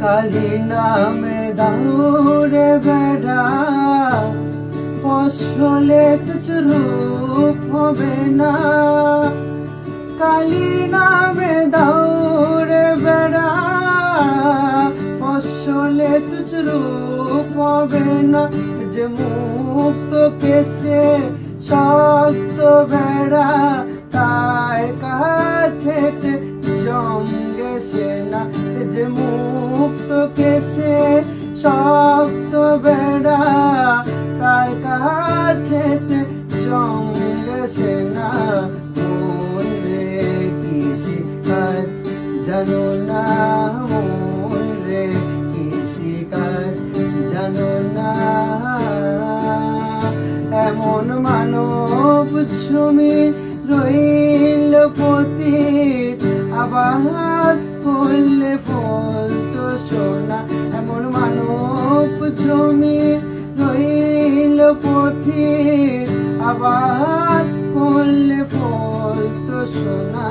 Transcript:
কালী নামে দাউরে বেড়া ফসলে তুচ রূপ হবে না। কালী নামে দাউরে বেড়া ফসলে তুচ রূপ হবে না। যে মুক্ত কেশে শক্ত বেড়া তার কাছে জমগে সেনা। যে মুক্ত কেশে শক্ত বেড়া তার কাছে জমগে সেনা। মন রে কৃষি কাজ জানো না, মন রে কৃষি কাজ জানো না। এমন মানব ছুমি রইল পতিত আবার করলে ফল তো সোনা। এমন মানব ছুমি রইল পতিত আবার করলে ফল তো সোনা।